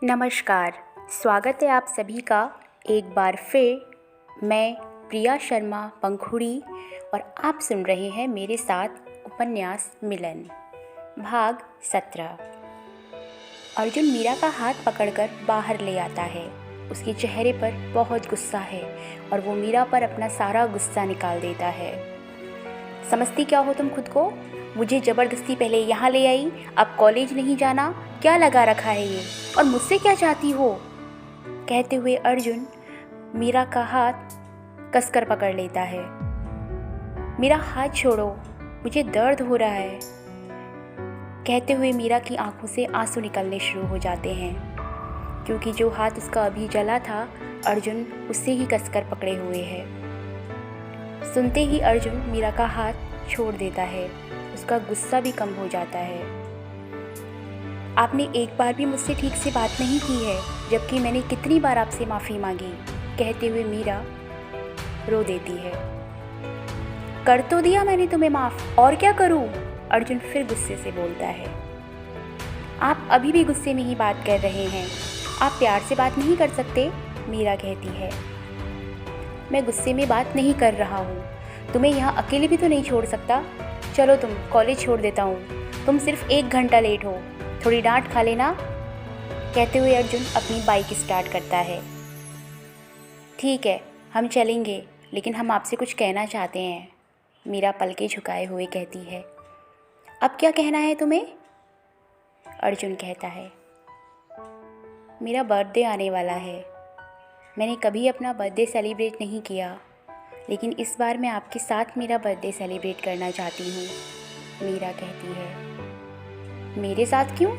नमस्कार। स्वागत है आप सभी का एक बार फिर। मैं प्रिया शर्मा पंखुड़ी और आप सुन रहे हैं मेरे साथ उपन्यास मिलन भाग 17। अर्जुन मीरा का हाथ पकड़कर बाहर ले आता है। उसके चेहरे पर बहुत गुस्सा है और वो मीरा पर अपना सारा गुस्सा निकाल देता है। समझती क्या हो तुम खुद को? मुझे ज़बरदस्ती पहले यहाँ ले आई, अब कॉलेज नहीं जाना, क्या लगा रखा है ये? और मुझसे क्या चाहती हो? कहते हुए अर्जुन मीरा का हाथ कसकर पकड़ लेता है। मेरा हाथ छोड़ो, मुझे दर्द हो रहा है। कहते हुए मीरा की आंखों से आंसू निकलने शुरू हो जाते हैं, क्योंकि जो हाथ उसका अभी जला था अर्जुन उससे ही कसकर पकड़े हुए है। सुनते ही अर्जुन मीरा का हाथ छोड़ देता है। उसका गुस्सा भी कम हो जाता है। आपने एक बार भी मुझसे ठीक से बात नहीं की है, जबकि मैंने कितनी बार आपसे माफ़ी मांगी। कहते हुए मीरा रो देती है। कर तो दिया मैंने तुम्हें माफ़, और क्या करूं? अर्जुन फिर गुस्से से बोलता है। आप अभी भी गुस्से में ही बात कर रहे हैं, आप प्यार से बात नहीं कर सकते? मीरा कहती है। मैं गुस्से में बात नहीं कर रहा हूँ, तुम्हें यहाँ अकेले भी तो नहीं छोड़ सकता। चलो तुम कॉलेज छोड़ देता हूँ, तुम सिर्फ 1 घंटा लेट हो, थोड़ी डांट खा लेना। कहते हुए अर्जुन अपनी बाइक स्टार्ट करता है। ठीक है, हम चलेंगे, लेकिन हम आपसे कुछ कहना चाहते हैं, मीरा पलके झुकाए हुए कहती है। अब क्या कहना है तुम्हें? अर्जुन कहता है। मेरा बर्थडे आने वाला है। मैंने कभी अपना बर्थडे सेलिब्रेट नहीं किया, लेकिन इस बार मैं आपके साथ मेरा बर्थडे सेलिब्रेट करना चाहती हूँ, मीरा कहती है। मेरे साथ क्यों?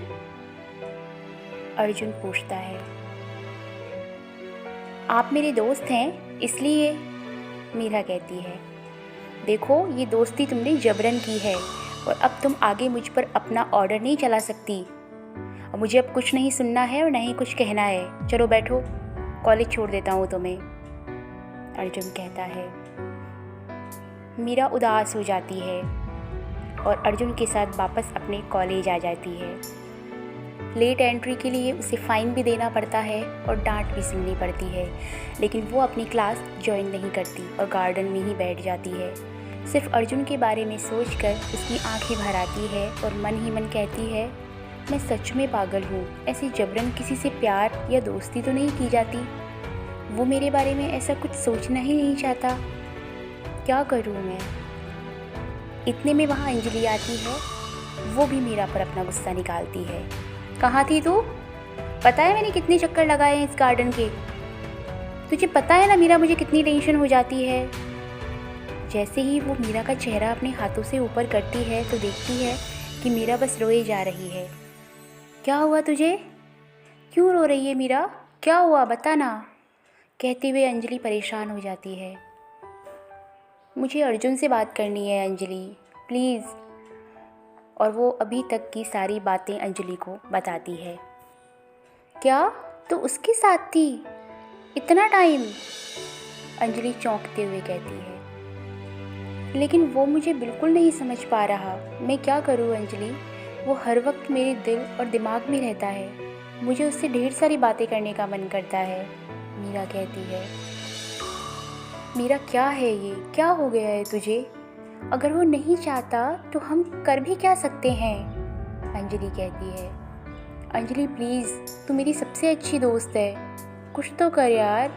अर्जुन पूछता है। आप मेरे दोस्त हैं इसलिए, मीरा कहती है। देखो, ये दोस्ती तुमने जबरन की है और अब तुम आगे मुझ पर अपना ऑर्डर नहीं चला सकती। और मुझे अब कुछ नहीं सुनना है और न ही कुछ कहना है। चलो बैठो, कॉलेज छोड़ देता हूँ तुम्हें, अर्जुन कहता है। मीरा उदास हो जाती है और अर्जुन के साथ वापस अपने कॉलेज आ जाती है। लेट एंट्री के लिए उसे फ़ाइन भी देना पड़ता है और डांट भी सुननी पड़ती है, लेकिन वो अपनी क्लास ज्वाइन नहीं करती और गार्डन में ही बैठ जाती है। सिर्फ अर्जुन के बारे में सोचकर उसकी आंखें भर आती है और मन ही मन कहती है, मैं सच में पागल हूँ, ऐसे जबरन किसी से प्यार या दोस्ती तो नहीं की जाती। वो मेरे बारे में ऐसा कुछ सोचना ही नहीं चाहता। क्या करूँ मैं? इतने में वहाँ अंजलि आती है। वो भी मीरा पर अपना गुस्सा निकालती है। कहाँ थी तू? पता है मैंने कितने चक्कर लगाए हैं इस गार्डन के। तुझे पता है ना मीरा, मुझे कितनी टेंशन हो जाती है। जैसे ही वो मीरा का चेहरा अपने हाथों से ऊपर करती है तो देखती है कि मीरा बस रोए जा रही है। क्या हुआ तुझे? क्यों रो रही है मीरा? क्या हुआ बता ना? कहते हुए अंजलि परेशान हो जाती है। मुझे अर्जुन से बात करनी है अंजलि, प्लीज़। और वो अभी तक की सारी बातें अंजलि को बताती है। क्या तू उसके साथ थी इतना टाइम? अंजलि चौंकते हुए कहती है। लेकिन वो मुझे बिल्कुल नहीं समझ पा रहा, मैं क्या करूँ अंजलि? वो हर वक्त मेरे दिल और दिमाग में रहता है। मुझे उससे ढेर सारी बातें करने का मन करता है, मीरा कहती है। मीरा क्या है ये? क्या हो गया है तुझे? अगर वो नहीं चाहता तो हम कर भी क्या सकते हैं? अंजलि कहती है। अंजलि प्लीज़, तू मेरी सबसे अच्छी दोस्त है, कुछ तो कर यार,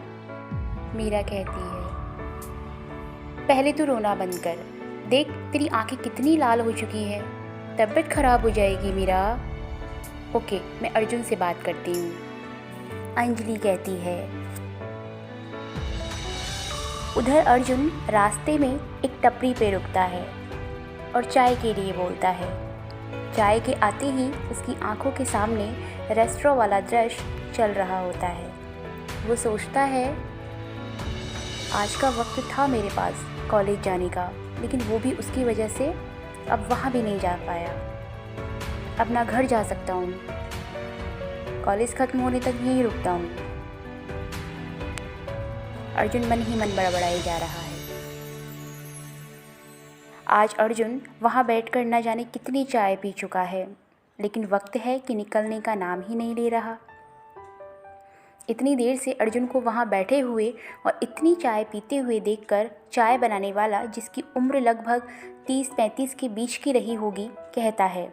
मीरा कहती है। पहले तू रोना बंद कर, देख तेरी आंखें कितनी लाल हो चुकी हैं, तबीयत खराब हो जाएगी मीरा। ओके, मैं अर्जुन से बात करती हूँ, अंजलि कहती है। उधर अर्जुन रास्ते में एक टपरी पे रुकता है और चाय के लिए बोलता है। चाय के आते ही उसकी आंखों के सामने रेस्टोरेंट वाला दृश्य चल रहा होता है। वो सोचता है, आज का वक्त था मेरे पास कॉलेज जाने का, लेकिन वो भी उसकी वजह से अब वहाँ भी नहीं जा पाया। अपना घर जा सकता हूँ, कॉलेज ख़त्म होने तक यहीं रुकता हूँ। अर्जुन मन ही मन बड़बड़ाए जा रहा है। आज अर्जुन वहाँ बैठकर न जाने कितनी चाय पी चुका है, लेकिन वक्त है कि निकलने का नाम ही नहीं ले रहा। इतनी देर से अर्जुन को वहाँ बैठे हुए और इतनी चाय पीते हुए देखकर चाय बनाने वाला, जिसकी उम्र लगभग 30-35 के बीच की रही होगी, कहता है,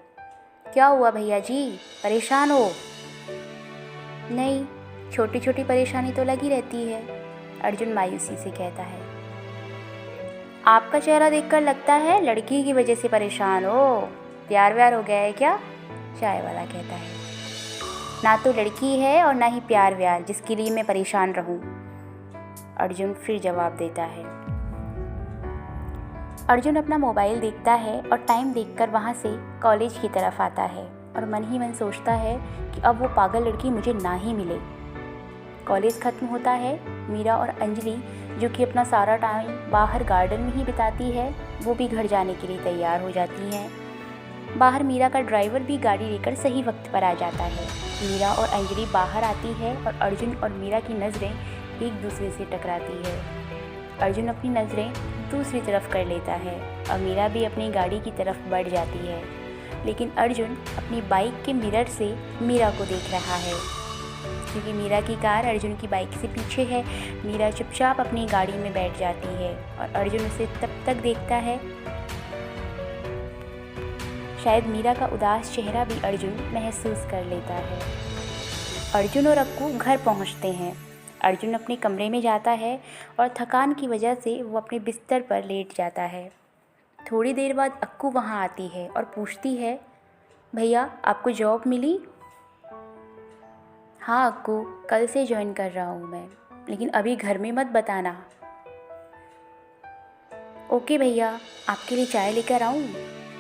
क्या हुआ भैया जी, परेशान हो? नहीं, छोटी छोटी परेशानी तो लगी रहती है, अर्जुन मायूसी से कहता है। आपका चेहरा देखकर लगता है लड़की की वजह से परेशान हो, प्यार व्यार हो गया है क्या? चाय वाला कहता है। ना तो लड़की है और ना ही प्यार व्यार जिसके लिए मैं परेशान रहूं, अर्जुन फिर जवाब देता है। अर्जुन अपना मोबाइल देखता है और टाइम देखकर वहाँ से कॉलेज की तरफ आता है और मन ही मन सोचता है कि अब वो पागल लड़की मुझे ना ही मिले। कॉलेज ख़त्म होता है। मीरा और अंजलि, जो कि अपना सारा टाइम बाहर गार्डन में ही बिताती है, वो भी घर जाने के लिए तैयार हो जाती हैं। बाहर मीरा का ड्राइवर भी गाड़ी लेकर सही वक्त पर आ जाता है। मीरा और अंजलि बाहर आती है और अर्जुन और मीरा की नज़रें एक दूसरे से टकराती है। अर्जुन अपनी नज़रें दूसरी तरफ कर लेता है और मीरा भी अपनी गाड़ी की तरफ बढ़ जाती है, लेकिन अर्जुन अपनी बाइक के मिरर से मीरा को देख रहा है, क्योंकि मीरा की कार अर्जुन की बाइक से पीछे है। मीरा चुपचाप अपनी गाड़ी में बैठ जाती है और अर्जुन उसे तब तक देखता है। शायद मीरा का उदास चेहरा भी अर्जुन महसूस कर लेता है। अर्जुन और अक्कू घर पहुंचते हैं। अर्जुन अपने कमरे में जाता है और थकान की वजह से वो अपने बिस्तर पर लेट जाता है। थोड़ी देर बाद अक्कू वहाँ आती है और पूछती है, भैया आपको जॉब मिली? हाँ अक्कू, कल से ज्वाइन कर रहा हूँ मैं, लेकिन अभी घर में मत बताना। ओके भैया, आपके लिए चाय लेकर आऊँ?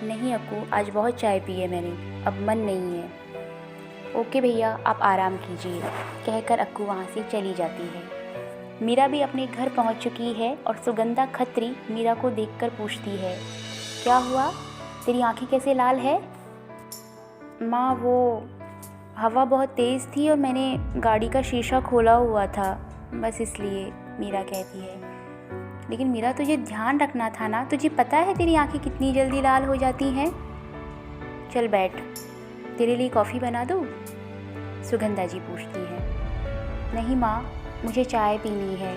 नहीं अक्कू, आज बहुत चाय पी है मैंने, अब मन नहीं है। ओके भैया, आप आराम कीजिए, कहकर अक्कू वहाँ से चली जाती है। मीरा भी अपने घर पहुँच चुकी है और सुगंधा खत्री मीरा को देखकर पूछती है, क्या हुआ, तेरी आँखें कैसे लाल है? माँ, वो हवा बहुत तेज़ थी और मैंने गाड़ी का शीशा खोला हुआ था, बस इसलिए, मीरा कहती है। लेकिन मीरा, तुझे ध्यान रखना था ना, तुझे पता है तेरी आंखें कितनी जल्दी लाल हो जाती हैं। चल बैठ, तेरे लिए कॉफ़ी बना दूँ? सुगंधा जी पूछती है। नहीं माँ, मुझे चाय पीनी है,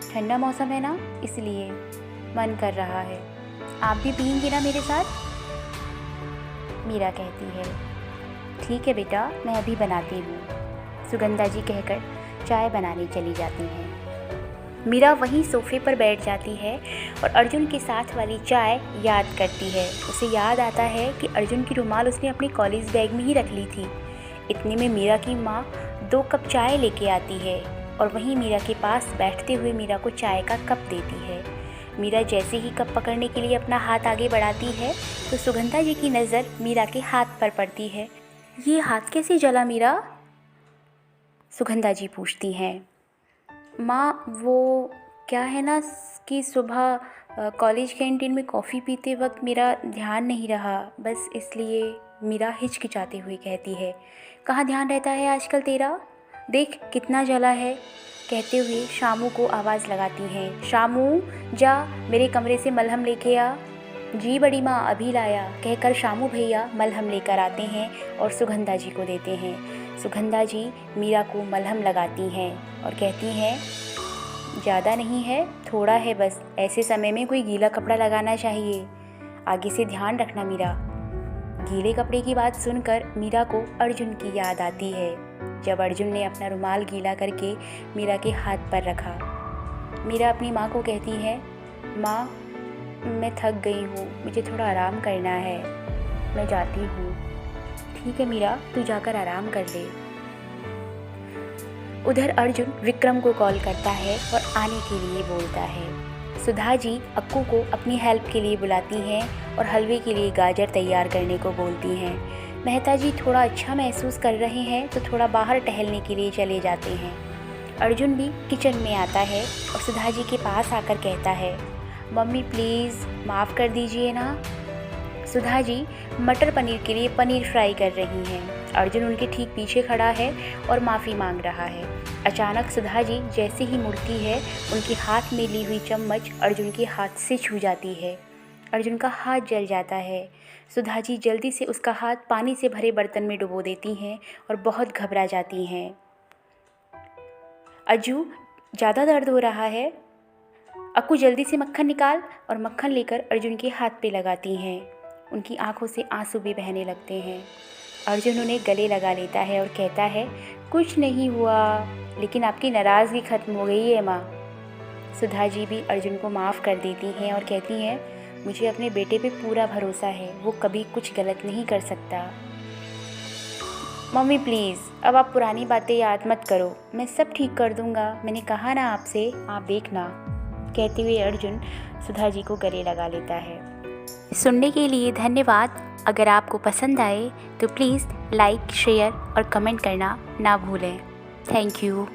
ठंडा मौसम है ना, इसलिए मन कर रहा है। आप भी पिएंगे ना मेरे साथ? मीरा कहती है, ठीक है बेटा, मैं अभी बनाती हूँ। सुगंधा जी कहकर चाय बनाने चली जाती हैं। मीरा वहीं सोफे पर बैठ जाती है और अर्जुन के साथ वाली चाय याद करती है। उसे याद आता है कि अर्जुन की रुमाल उसने अपने कॉलेज बैग में ही रख ली थी। इतने में मीरा की माँ 2 कप चाय लेके आती है और वहीं मीरा के पास बैठते हुए मीरा को चाय का कप देती है। मीरा जैसे ही कप पकड़ने के लिए अपना हाथ आगे बढ़ाती है तो सुगंधा जी की नज़र मीरा के हाथ पर पड़ती है। ये हाथ कैसे जला मीरा? सुगंधा जी पूछती हैं। माँ, वो क्या है ना कि सुबह कॉलेज कैंटीन में कॉफ़ी पीते वक्त मेरा ध्यान नहीं रहा, बस इसलिए, मीरा हिचकिचाते हुए कहती है। कहाँ ध्यान रहता है आजकल तेरा? देख कितना जला है, कहते हुए शामू को आवाज़ लगाती हैं। शामू, जा मेरे कमरे से मलहम लेके आ। जी बड़ी माँ, अभी लाया, कहकर शामू भैया मलहम लेकर आते हैं और सुगंधा जी को देते हैं। सुगंधा जी मीरा को मलहम लगाती हैं और कहती हैं, ज़्यादा नहीं है, थोड़ा है बस, ऐसे समय में कोई गीला कपड़ा लगाना चाहिए, आगे से ध्यान रखना मीरा। गीले कपड़े की बात सुनकर मीरा को अर्जुन की याद आती है, जब अर्जुन ने अपना रुमाल गीला करके मीरा के हाथ पर रखा। मीरा अपनी माँ को कहती है, माँ, मैं थक गई हूँ, मुझे थोड़ा आराम करना है, मैं जाती हूँ। ठीक है मीरा, तू जाकर आराम कर ले। उधर अर्जुन विक्रम को कॉल करता है और आने के लिए बोलता है। सुधा जी अक्कू को अपनी हेल्प के लिए बुलाती हैं और हलवे के लिए गाजर तैयार करने को बोलती हैं। मेहता जी थोड़ा अच्छा महसूस कर रहे हैं तो थोड़ा बाहर टहलने के लिए चले जाते हैं। अर्जुन भी किचन में आता है और सुधा जी के पास आकर कहता है, मम्मी प्लीज़ माफ़ कर दीजिए ना। सुधा जी मटर पनीर के लिए पनीर फ्राई कर रही हैं। अर्जुन उनके ठीक पीछे खड़ा है और माफ़ी मांग रहा है। अचानक सुधा जी जैसे ही मुड़ती है, उनके हाथ में ली हुई चम्मच अर्जुन के हाथ से छू जाती है। अर्जुन का हाथ जल जाता है। सुधा जी जल्दी से उसका हाथ पानी से भरे बर्तन में डुबो देती हैं और बहुत घबरा जाती हैं। अज्जू, ज़्यादा दर्द हो रहा है? अक्कू जल्दी से मक्खन निकाल और मक्खन लेकर अर्जुन के हाथ पे लगाती हैं। उनकी आंखों से आंसू भी बहने लगते हैं। अर्जुन उन्हें गले लगा लेता है और कहता है, कुछ नहीं हुआ, लेकिन आपकी नाराज़गी ख़त्म हो गई है माँ। सुधा जी भी अर्जुन को माफ़ कर देती हैं और कहती हैं, मुझे अपने बेटे पे पूरा भरोसा है, वो कभी कुछ गलत नहीं कर सकता। मम्मी प्लीज़, अब आप पुरानी बातें याद मत करो, मैं सब ठीक कर दूँगा, मैंने कहा ना आपसे, आप देखना। कहते हुए अर्जुन सुधा जी को गले लगा लेता है। सुनने के लिए धन्यवाद। अगर आपको पसंद आए तो प्लीज़ लाइक, शेयर और कमेंट करना ना भूलें। Thank you.